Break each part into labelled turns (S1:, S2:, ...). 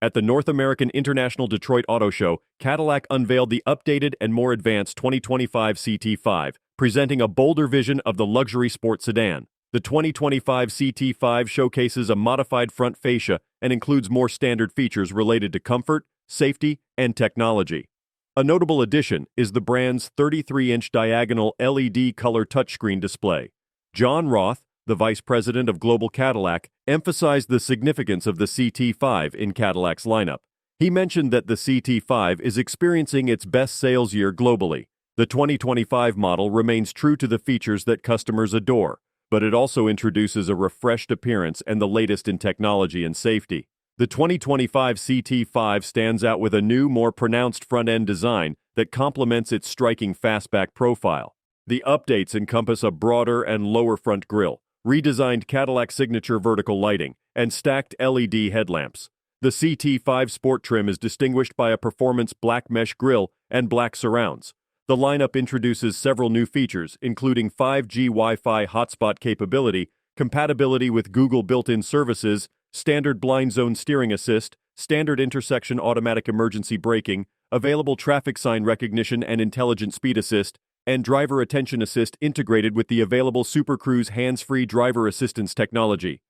S1: At the North American International Detroit Auto Show, Cadillac unveiled the updated and more advanced 2025 CT5, presenting a bolder vision of the luxury sport sedan. The 2025 CT5 showcases a modified front fascia and includes more standard features related to comfort, safety, and technology. A notable addition is the brand's 33-inch diagonal LED color touchscreen display. John Roth, the vice president of Global Cadillac, emphasized the significance of the CT5 in Cadillac's lineup. He mentioned that the CT5 is experiencing its best sales year globally. The 2025 model remains true to the features that customers adore, but it also introduces a refreshed appearance and the latest in technology and safety. The 2025 CT5 stands out with a new, more pronounced front-end design that complements its striking fastback profile. The updates encompass a broader and lower front grille, redesigned Cadillac signature vertical lighting, and stacked LED headlamps. The CT5 Sport trim is distinguished by a performance black mesh grille and black surrounds. The lineup introduces several new features, including 5G Wi-Fi hotspot capability, compatibility with Google built-in services, standard blind zone steering assist, standard intersection automatic emergency braking, available traffic sign recognition and intelligent speed assist, and driver attention assist integrated with the available Super Cruise hands-free driver assistance technology.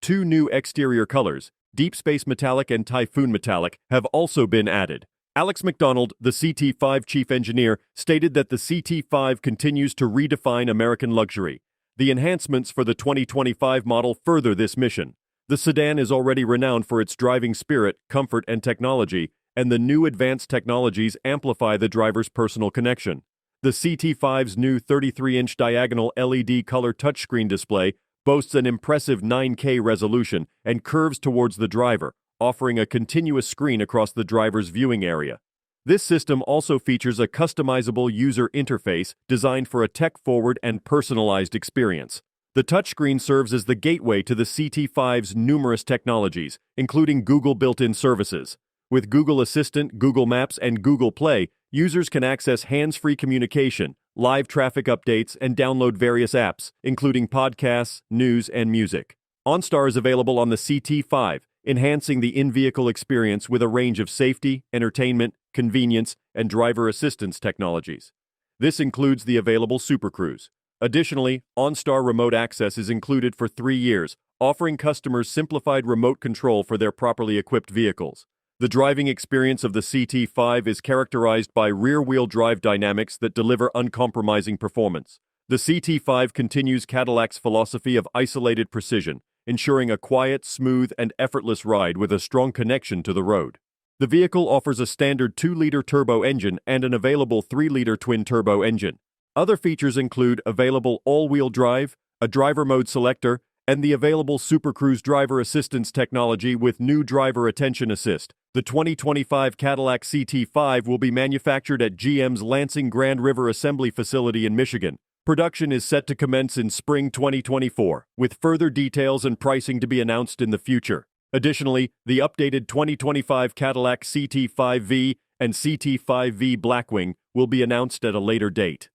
S1: Two new exterior colors, Deep Space Metallic and Typhoon Metallic, have also been added. Alex McDonald, the CT5 chief engineer, stated that the CT5 continues to redefine American luxury. The enhancements for the 2025 model further this mission. The sedan is already renowned for its driving spirit, comfort, and technology, and the new advanced technologies amplify the driver's personal connection. The CT5's new 33-inch diagonal LED color touchscreen display boasts an impressive 9K resolution and curves towards the driver, offering a continuous screen across the driver's viewing area. This system also features a customizable user interface designed for a tech-forward and personalized experience. The touchscreen serves as the gateway to the CT5's numerous technologies, including Google built-in services. With Google Assistant, Google Maps, and Google Play, users can access hands-free communication, live traffic updates, and download various apps, including podcasts, news, and music. OnStar is available on the CT5, enhancing the in-vehicle experience with a range of safety, entertainment, convenience, and driver assistance technologies. This includes the available Super Cruise. Additionally, OnStar Remote Access is included for 3 years, offering customers simplified remote control for their properly equipped vehicles. The driving experience of the CT5 is characterized by rear-wheel drive dynamics that deliver uncompromising performance. The CT5 continues Cadillac's philosophy of isolated precision, ensuring a quiet, smooth, and effortless ride with a strong connection to the road. The vehicle offers a standard 2-liter turbo engine and an available 3-liter twin-turbo engine. Other features include available all-wheel drive, a driver mode selector, and the available Super Cruise driver assistance technology with new driver attention assist. The 2025 Cadillac CT5 will be manufactured at GM's Lansing Grand River Assembly Facility in Michigan. Production is set to commence in spring 2024, with further details and pricing to be announced in the future. Additionally, the updated 2025 Cadillac CT5V and CT5V Blackwing will be announced at a later date.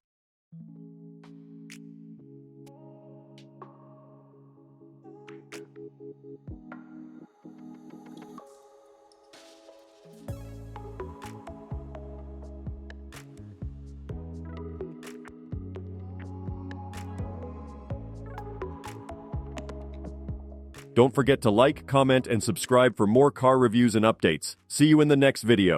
S1: Don't forget to like, comment, and subscribe for more car reviews and updates. See you in the next video.